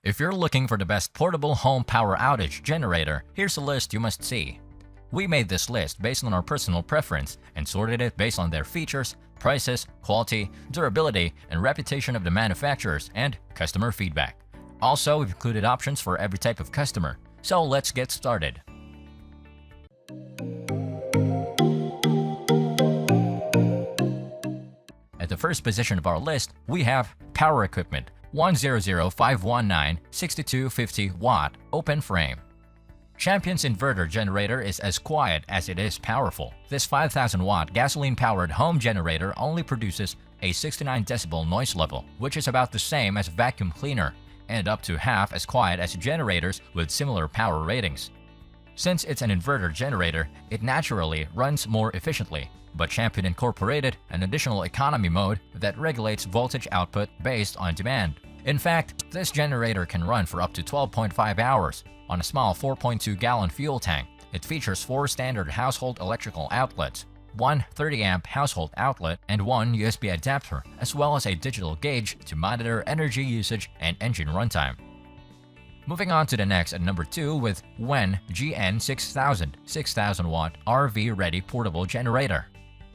If you're looking for the best portable home power outage generator, here's a list you must see. We made this list based on our personal preference and sorted it based on their features, prices, quality, durability, and reputation of the manufacturers and customer feedback. Also, we've included options for every type of customer. So let's get started. At the first position of our list, we have Power Equipment 100519 6250 watt open frame. Champion's inverter generator is as quiet as it is powerful. This 5000 watt gasoline-powered home generator only produces a 69 decibel noise level, which is about the same as a vacuum cleaner, and up to half as quiet as generators with similar power ratings. Since it's an inverter generator, it naturally runs more efficiently, but Champion incorporated an additional economy mode that regulates voltage output based on demand. In fact, this generator can run for up to 12.5 hours on a small 4.2-gallon fuel tank. It features 4 standard household electrical outlets, 1 30-amp household outlet, and 1 USB adapter, as well as a digital gauge to monitor energy usage and engine runtime. Moving on to the next at number 2 with WEN GN6000 6000-watt RV-ready portable generator.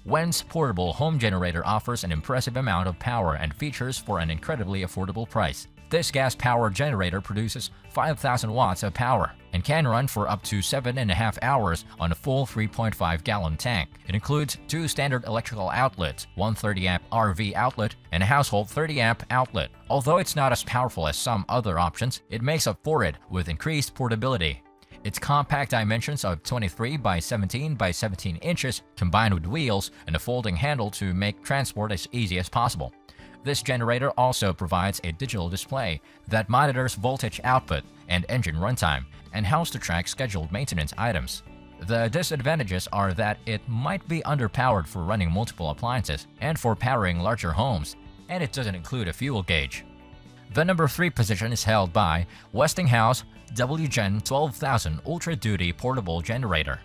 WEN's portable home generator offers an impressive amount of power and features for an incredibly affordable price. This gas-powered generator produces 5,000 watts of power and can run for up to 7.5 hours on a full 3.5-gallon tank. It includes 2 standard electrical outlets, 1 30-amp RV outlet, and a household 30-amp outlet. Although it's not as powerful as some other options, it makes up for it with increased portability. Its compact dimensions of 23 by 17 by 17 inches combined with wheels and a folding handle to make transport as easy as possible. This generator also provides a digital display that monitors voltage output and engine runtime and helps to track scheduled maintenance items. The disadvantages are that it might be underpowered for running multiple appliances and for powering larger homes, and it doesn't include a fuel gauge. The number 3 position is held by Westinghouse WGen 12000 Ultra Duty Portable Generator.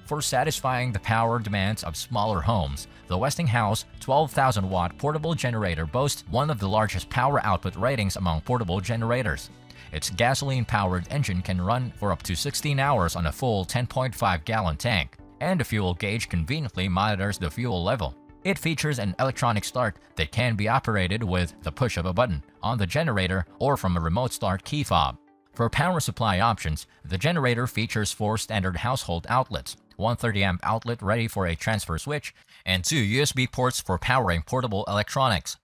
For satisfying the power demands of smaller homes, the Westinghouse 12,000-watt portable generator boasts one of the largest power output ratings among portable generators. Its gasoline-powered engine can run for up to 16 hours on a full 10.5-gallon tank, and the fuel gauge conveniently monitors the fuel level. It features an electronic start that can be operated with the push of a button on the generator or from a remote start key fob. For power supply options, the generator features 4 standard household outlets, 1 30-amp outlet ready for a transfer switch, and 2 USB ports for powering portable electronics.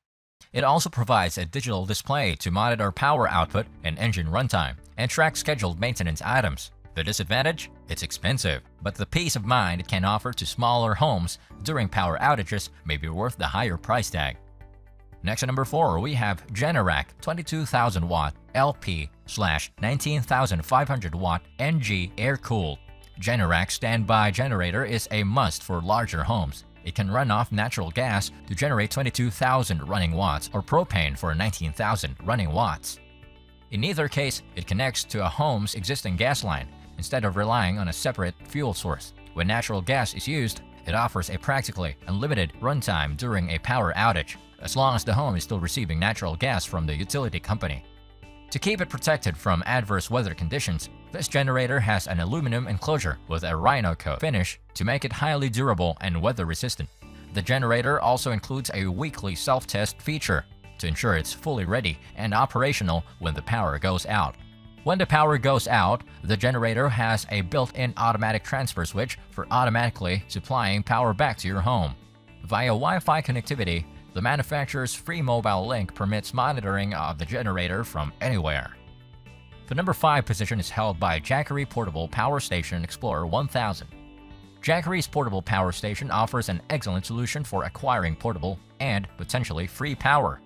It also provides a digital display to monitor power output and engine runtime, and track scheduled maintenance items. The disadvantage? It's expensive, but the peace of mind it can offer to smaller homes during power outages may be worth the higher price tag. Next at number 4, we have Generac 22,000-watt LP/19,500-watt NG air-cooled. Generac standby generator is a must for larger homes. It can run off natural gas to generate 22,000 running watts or propane for 19,000 running watts. In either case, it connects to a home's existing gas line instead of relying on a separate fuel source. When natural gas is used, it offers a practically unlimited runtime during a power outage, as long as the home is still receiving natural gas from the utility company. To keep it protected from adverse weather conditions, this generator has an aluminum enclosure with a rhino coat finish to make it highly durable and weather-resistant. The generator also includes a weekly self-test feature to ensure it's fully ready and operational when the power goes out. When the power goes out, the generator has a built-in automatic transfer switch for automatically supplying power back to your home. Via Wi-Fi connectivity, the manufacturer's free mobile link permits monitoring of the generator from anywhere. The number 5 position is held by Jackery Portable Power Station Explorer 1000. Jackery's portable power station offers an excellent solution for acquiring portable and potentially free power.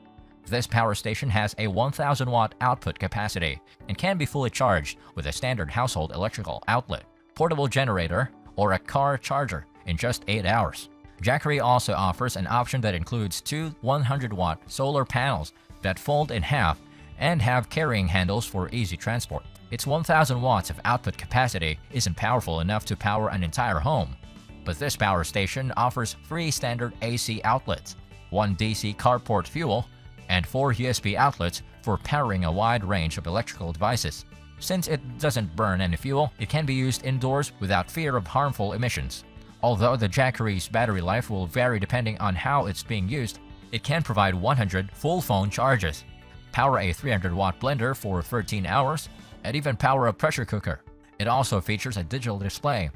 This power station has a 1,000-watt output capacity and can be fully charged with a standard household electrical outlet, portable generator, or a car charger in just 8 hours. Jackery also offers an option that includes 2 100-watt solar panels that fold in half and have carrying handles for easy transport. Its 1,000 watts of output capacity isn't powerful enough to power an entire home, but this power station offers 3 standard AC outlets, 1 DC carport fuel, and 4 USB outlets for powering a wide range of electrical devices. Since it doesn't burn any fuel, it can be used indoors without fear of harmful emissions. Although the Jackery's battery life will vary depending on how it's being used, it can provide 100 full phone charges, power a 300-watt blender for 13 hours, and even power a pressure cooker. It also features a digital display.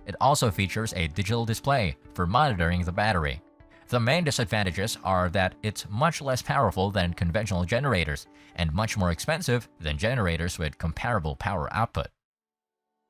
For monitoring the battery. The main disadvantages are that it's much less powerful than conventional generators and much more expensive than generators with comparable power output.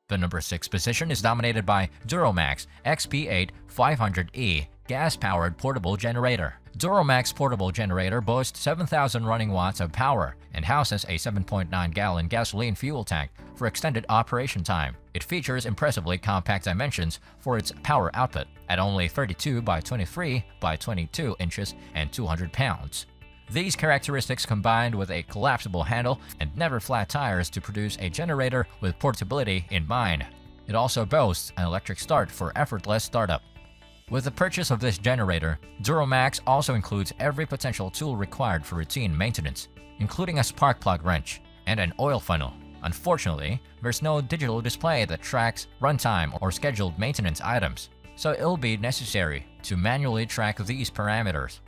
The number 6 position is dominated by DuroMax XP8 500E gas-powered portable generator. DuroMax portable generator boasts 7,000 running watts of power and houses a 7.9-gallon gasoline fuel tank for extended operation time. It features impressively compact dimensions for its power output at only 32 by 23 by 22 inches and 200 pounds. These characteristics combined with a collapsible handle and never flat tires to produce a generator with portability in mind. It also boasts an electric start for effortless startup. With the purchase of this generator, DuroMax also includes every potential tool required for routine maintenance, including a spark plug wrench and an oil funnel. Unfortunately, there's no digital display that tracks runtime or scheduled maintenance items, so it'll be necessary to manually track these parameters.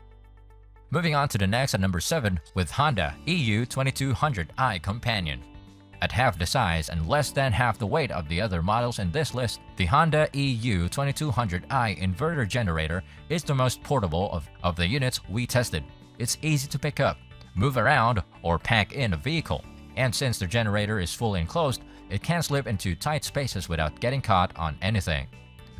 Moving on to the next at number 7 with Honda EU2200i Companion. At half the size and less than half the weight of the other models in this list, the Honda EU2200i inverter generator is the most portable of the units we tested. It's easy to pick up, move around, or pack in a vehicle. And since the generator is fully enclosed, it can slip into tight spaces without getting caught on anything.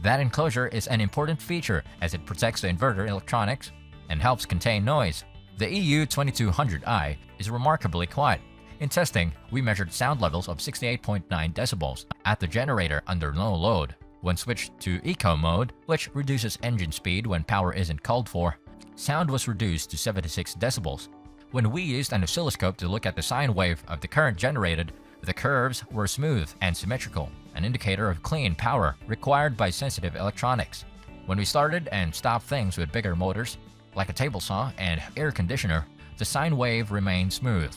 That enclosure is an important feature as it protects the inverter electronics and helps contain noise. The EU2200i is remarkably quiet. In testing, we measured sound levels of 68.9 decibels at the generator under no load. When switched to Eco mode, which reduces engine speed when power isn't called for, sound was reduced to 76 decibels. When we used an oscilloscope to look at the sine wave of the current generated, the curves were smooth and symmetrical, an indicator of clean power required by sensitive electronics. When we started and stopped things with bigger motors, like a table saw and air conditioner, the sine wave remained smooth.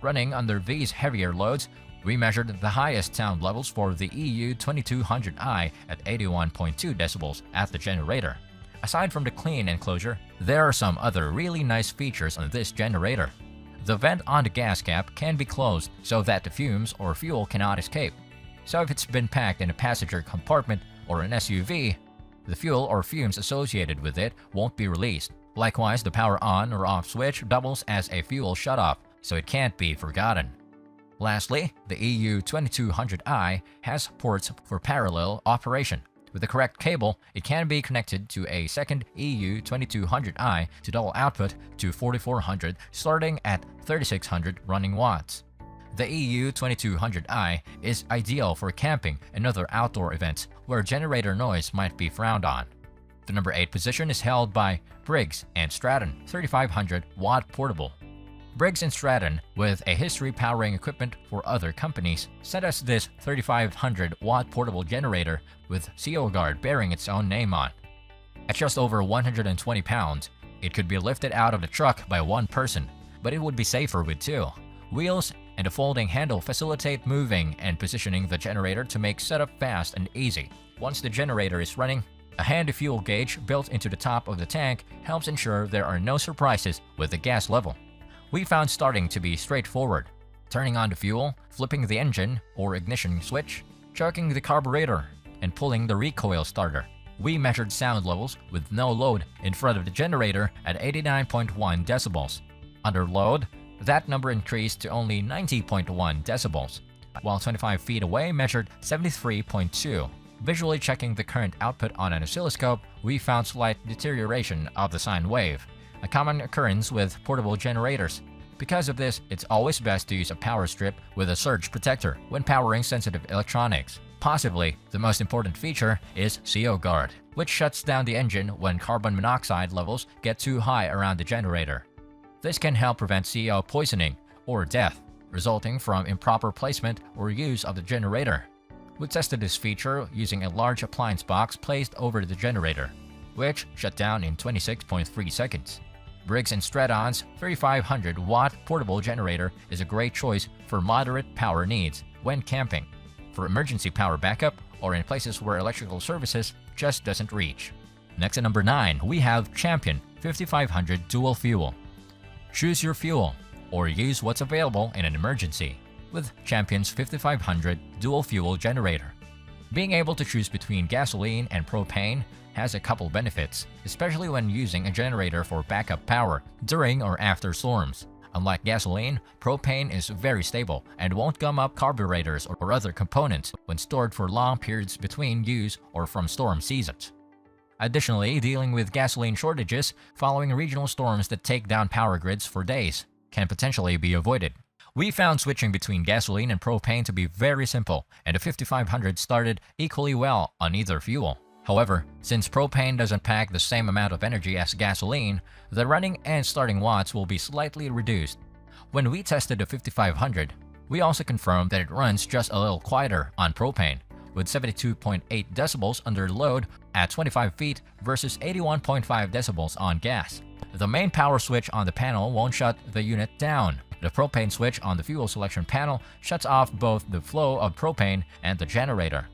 Running under these heavier loads, we measured the highest sound levels for the EU2200i at 81.2 decibels at the generator. Aside from the clean enclosure, there are some other really nice features on this generator. The vent on the gas cap can be closed so that the fumes or fuel cannot escape. So if it's been packed in a passenger compartment or an SUV, the fuel or fumes associated with it won't be released. Likewise, the power on or off switch doubles as a fuel shutoff, so it can't be forgotten. Lastly, the EU2200i has ports for parallel operation. With the correct cable, it can be connected to a second EU2200i to double output to 4400 starting at 3600 running watts. The EU2200i is ideal for camping and other outdoor events where generator noise might be frowned on. The number 8 position is held by Briggs and Stratton 3500-watt portable. Briggs and Stratton, with a history powering equipment for other companies, sent us this 3500-watt portable generator with CO guard bearing its own name on. At just over 120 pounds, it could be lifted out of the truck by one person, but it would be safer with two. Wheels and a folding handle facilitate moving and positioning the generator to make setup fast and easy. Once the generator is running, a handy fuel gauge built into the top of the tank helps ensure there are no surprises with the gas level. We found starting to be straightforward. Turning on the fuel, flipping the engine or ignition switch, choking the carburetor, and pulling the recoil starter. We measured sound levels with no load in front of the generator at 89.1 decibels. Under load, that number increased to only 90.1 decibels, while 25 feet away measured 73.2. Visually checking the current output on an oscilloscope, we found slight deterioration of the sine wave, a common occurrence with portable generators. Because of this, it's always best to use a power strip with a surge protector when powering sensitive electronics. Possibly the most important feature is CO guard, which shuts down the engine when carbon monoxide levels get too high around the generator. This can help prevent CO poisoning or death, resulting from improper placement or use of the generator. We tested this feature using a large appliance box placed over the generator, which shut down in 26.3 seconds. Briggs & Stratton's 3500-watt portable generator is a great choice for moderate power needs when camping, for emergency power backup, or in places where electrical services just doesn't reach. Next at number 9, we have Champion 5500 Dual Fuel. Choose your fuel, or use what's available in an emergency with Champion's 5500 Dual Fuel Generator. Being able to choose between gasoline and propane has a couple benefits, especially when using a generator for backup power during or after storms. Unlike gasoline, propane is very stable and won't gum up carburetors or other components when stored for long periods between use or from storm seasons. Additionally, dealing with gasoline shortages following regional storms that take down power grids for days can potentially be avoided. We found switching between gasoline and propane to be very simple, and the 5500 started equally well on either fuel. However, since propane doesn't pack the same amount of energy as gasoline, the running and starting watts will be slightly reduced. When we tested the 5500, we also confirmed that it runs just a little quieter on propane, with 72.8 decibels under load at 25 feet versus 81.5 decibels on gas. The main power switch on the panel won't shut the unit down. The propane switch on the fuel selection panel shuts off both the flow of propane and the generator.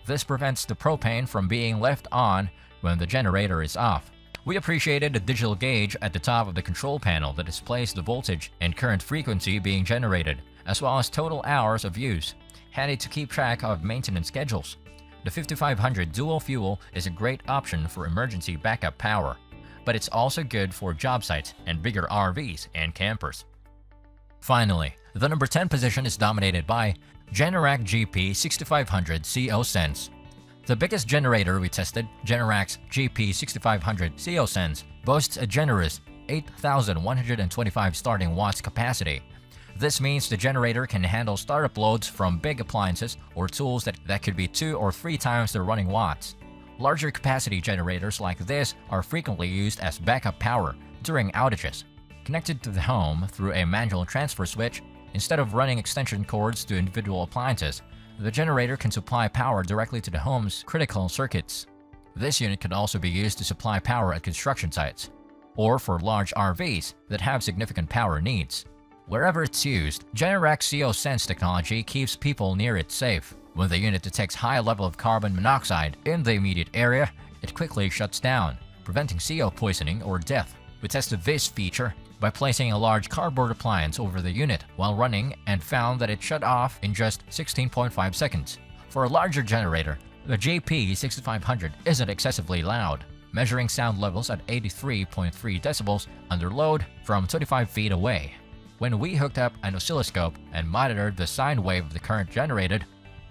This prevents the propane from being left on when the generator is off. We appreciated the digital gauge at the top of the control panel that displays the voltage and current frequency being generated, as well as total hours of use, handy to keep track of maintenance schedules. The 5500 Dual Fuel is a great option for emergency backup power, but it's also good for job sites and bigger RVs and campers. Finally, the number 10 position is dominated by GeneracGP 6500 COsense. The biggest generator we tested, Generac's GP 6500 COsense, boasts a generous 8,125 starting watts capacity. This means the generator can handle startup loads from big appliances or tools that could be 2 or 3 times the running watts. Larger capacity generators like this are frequently used as backup power during outages. Connected to the home through a manual transfer switch, instead of running extension cords to individual appliances, the generator can supply power directly to the home's critical circuits. This unit can also be used to supply power at construction sites, or for large RVs that have significant power needs. Wherever it's used, Generac's COsense technology keeps people near it safe. When the unit detects high level of carbon monoxide in the immediate area, it quickly shuts down, preventing CO poisoning or death. We tested this feature by placing a large cardboard appliance over the unit while running and found that it shut off in just 16.5 seconds. For a larger generator, the GP 6500 isn't excessively loud, measuring sound levels at 83.3 decibels under load from 25 feet away. When we hooked up an oscilloscope and monitored the sine wave of the current generated,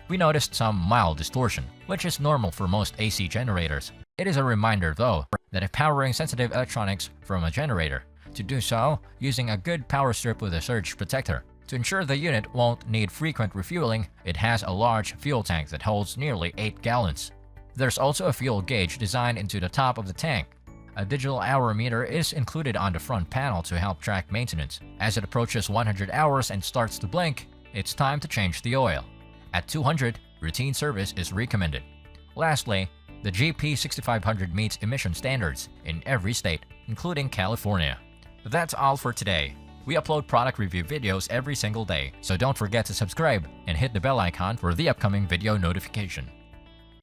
we noticed some mild distortion, which is normal for most AC generators. It is a reminder, though, that if powering sensitive electronics from a generator, to do so using a good power strip with a surge protector. To ensure the unit won't need frequent refueling, it has a large fuel tank that holds nearly 8 gallons. There's also a fuel gauge designed into the top of the tank. A digital hour meter is included on the front panel to help track maintenance. As it approaches 100 hours and starts to blink, it's time to change the oil. At 200, routine service is recommended. Lastly, the GP 6500 meets emission standards in every state, including California. That's all for today. We upload product review videos every single day, so don't forget to subscribe and hit the bell icon for the upcoming video notification.